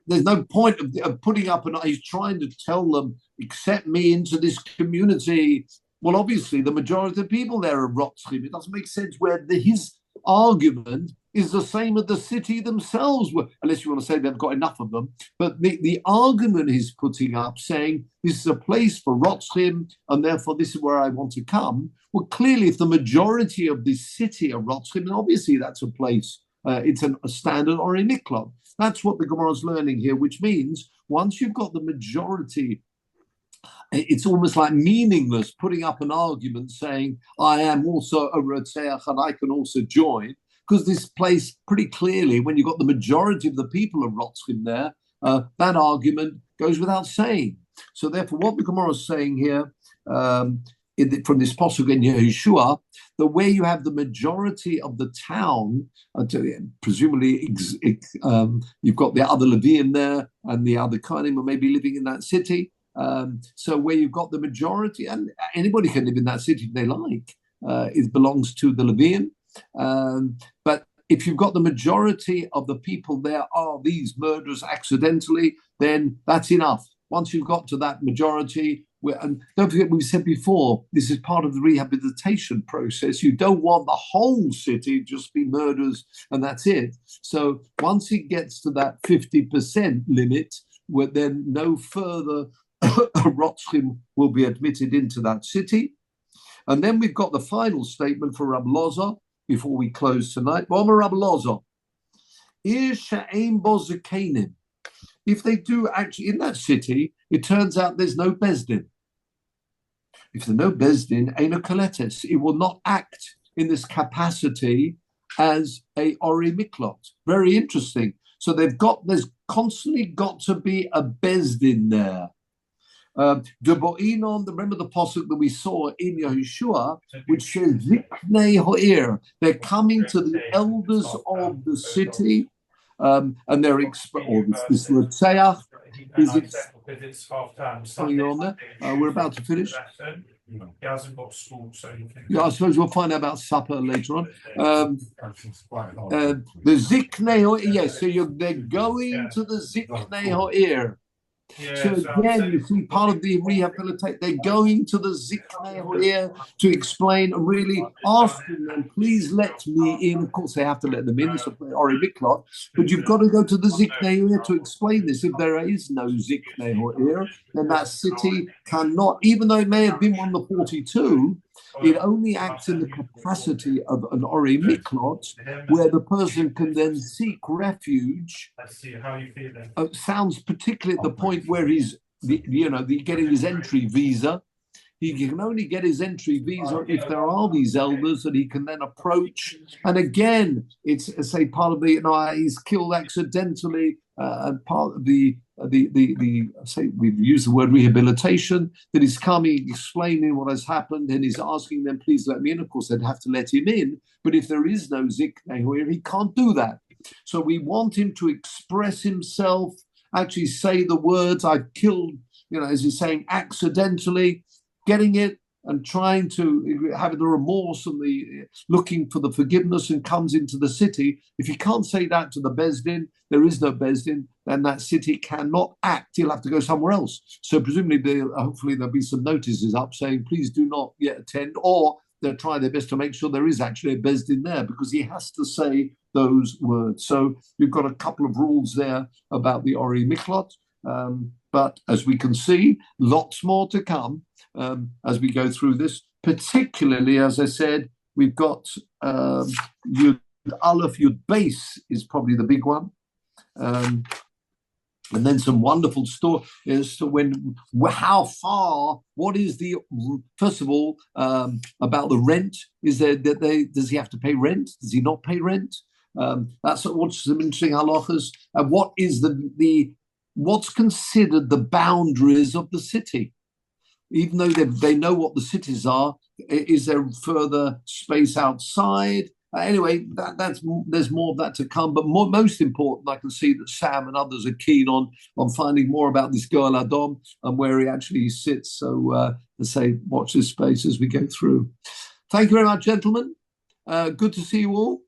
There's no point of putting up he's trying to tell them, accept me into this community. Well, obviously, the majority of people there are Rotzchim. It doesn't make sense where his argument is the same as the city themselves, unless you want to say they've got enough of them. But the argument he's putting up, saying this is a place for Rotzchim, and therefore this is where I want to come. Well, clearly, if the majority of this city are Rotzchim, then obviously that's a place, it's a standard or a miklot. That's what the Gemara is learning here, which means once you've got the majority, it's almost like meaningless putting up an argument saying, I am also a Rotzeach and I can also join, because this place pretty clearly, when you've got the majority of the people of Rotzchim there, that argument goes without saying. So therefore, what the Gemara is saying here, from this pasuk in Yehoshua, that where you have the majority of the town, presumably you've got the other Leviim there and the other Kohanim are maybe living in that city. So where you've got the majority, and anybody can live in that city if they like, it belongs to the Leviim. But if you've got the majority of the people there are these murderers accidentally, then that's enough. Once you've got to that majority, and don't forget, we said before, this is part of the rehabilitation process. You don't want the whole city just be murderers and that's it. So once it gets to that 50% limit, where then no further Rotzchim will be admitted into that city. And then we've got the final statement for Rabbi Loza before we close tonight. Rabbi Loza, if they do actually in that city, it turns out there's no Bezdin. If there's no Bezdin, Eino Kaletes, it will not act in this capacity as a Ori Miklot. Very interesting. So there's constantly got to be a Bezdin there. Remember the pasuk that we saw in Yehoshua, which says Ziknei Ha'ir. They're coming to the elders of the city, and they're this Rotzeach is it's half time. We're about to finish. He hasn't got school, so I suppose we'll find out about supper later on. The Ziknei Ha'ir, yes, so they're going to the Ziknei Ha'ir. So again, you see part of the rehabilitate, they're going to the Ziknei Ha'ir to explain and really asking them, please let me in. Of course, they have to let them in, it's Ori Miklot, but you've got to go to the Ziknei Ha'ir to explain this. If there is no Ziknei Ha'ir, then that city cannot, even though it may have been one of the 42, It only acts in the capacity of an Ori Miklot, where the person can then seek refuge. Sounds particularly at the point where he's, getting his entry visa. He can only get his entry visa if there are these elders that he can then approach. And again, it's say part of the, he's killed accidentally, and part of the say we've used the word rehabilitation, that he's coming, explaining what has happened, and he's asking them, please let me in. Of course, they'd have to let him in, but if there is no zikneh, he can't do that. So we want him to express himself, actually say the words, I've killed, as he's saying, accidentally, getting it and trying to have the remorse and the looking for the forgiveness, and comes into the city. If he can't say that to the Bezdin, there is no Bezdin, then that city cannot act. He'll have to go somewhere else. So presumably, hopefully there'll be some notices up saying, please do not yet attend, or they'll try their best to make sure there is actually a Bezdin there, because he has to say those words. So we've got a couple of rules there about the Ori Miklot. But as we can see, lots more to come as we go through this. Particularly, as I said, we've got Yud Aleph, Yud Base is probably the big one. And then some wonderful story as to how far, what is the, first of all, about the rent. Is there, does he have to pay rent? Does he not pay rent? That's what's some interesting halachas. And what is what's considered the boundaries of the city? Even though they know what the cities are, is there further space outside? Anyway, there's more of that to come. But most important, I can see that Sam and others are keen on finding more about this Goel Adom and where he actually sits. So let's say, watch this space as we go through. Thank you very much, gentlemen. Good to see you all.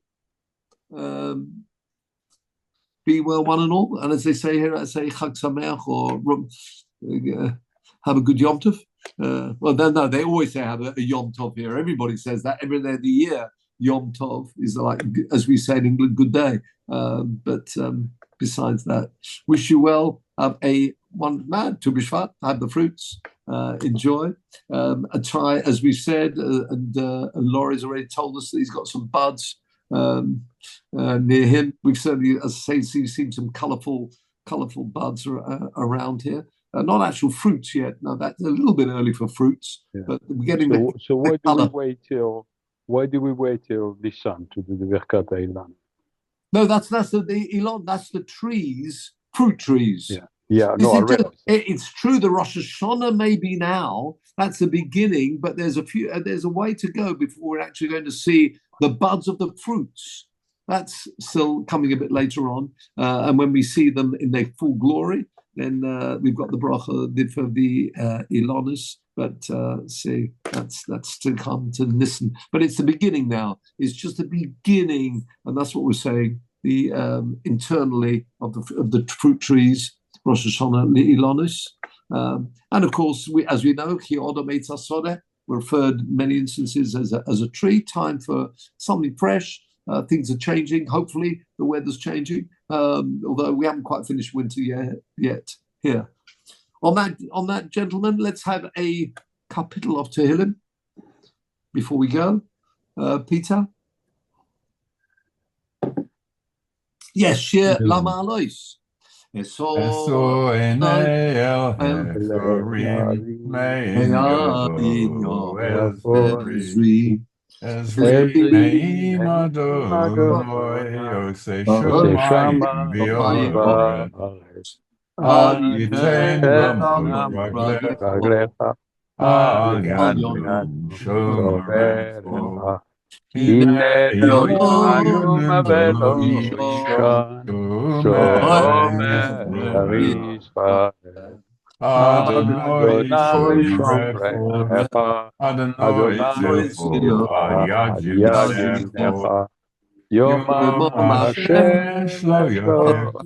Be well, one and all. And as they say here, I say Chag Sameach, or have a good Yom Tov. Well, no, they always say have a Yom Tov here. Everybody says that every day of the year. Yom Tov is like, as we say in England, good day. But besides that, wish you well. Have a one Tu B'Shvat. Have the fruits. Enjoy. Try, as we said, and Laurie's already told us that he's got some buds near him. We've certainly, as I say, seen some colourful buds around here. Not actual fruits yet. No, that's a little bit early for fruits. Yeah. But we're getting so why do we wait till the sun to do the Birkat HaIlan? No, that's the Elon. That's the trees, fruit trees. Yeah. No, it's true. The Rosh Hashanah may be now. That's the beginning, but there's a way to go before we're actually going to see the buds of the fruits. That's still coming a bit later on, and when we see them in their full glory, then we've got the bracha for the Ilonis. But see, that's to come to listen. But it's the beginning now. It's just the beginning, and that's what we're saying. The internally of the fruit trees, Rosh Hashanah Ilonis, and of course, as we know, Chiyodom Eitz HaSodeh, we're referred in many instances as a tree. Time for something fresh. Things are changing. Hopefully, the weather's changing. Although we haven't quite finished winter yet here. On that, gentlemen, let's have a kapitel of Tehillim before we go. Peter? Yes, Shiur Lama Alois. Eso enei el hechorim mein yodo Ezri Ezri neim Adonai Yosei Shamayim v'Yored Al yitain lamot raglecha Al yanu shomerecha Hine lo yom velo yishon Shomer Yisrael Adonai shomrecha Adonai zilcha ad yadinecha Yomam Hashem lo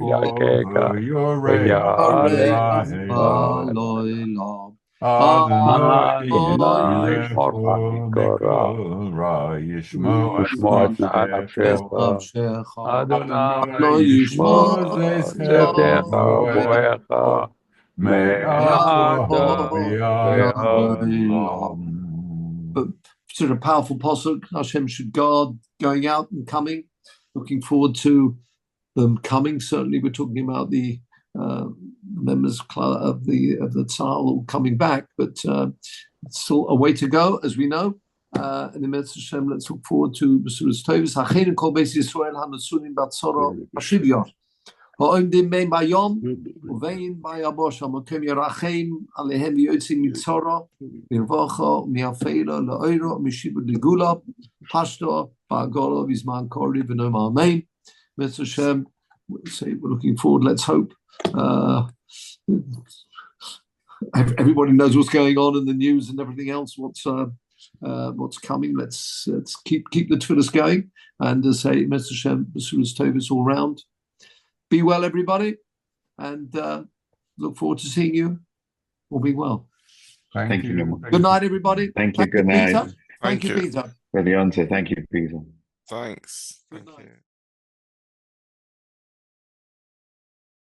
yakeka V'ya'aleh ha'olam Adonai morai kol ra yishmo et nafshecha Adonai yishmo tzedkecha voecha me'ata v'ya'olam but sort of powerful pasuk. Hashem should guard going out and coming. Looking forward to them coming. Certainly, we're talking about the members of the Tzal coming back, but it's still a way to go, as we know. And in Hashem, let's look forward to Besuras Tovis. Hachein kol beis Yisrael hanasunim batzara b'shivyon. Ha'omdim bein bayom uvein bayabosh ha'mokem yirachem alehem yotzim mitzara mirvacha mi'afeila la'oira mishibud ligula pashto ba'agala v'zman kori v'nom amen. Hashem, say we're looking forward. Let's hope. Everybody knows what's going on in the news and everything else. What's coming? Let's keep the tefillas going and say Mr. Shem Besuras Tovis all round. Be well, everybody, and look forward to seeing you all being well. Thank you. Good night, everybody. Thank you. Good night. Peter. Thank you, Peter. For the answer. Thank you, Peter. Thanks. Thank you.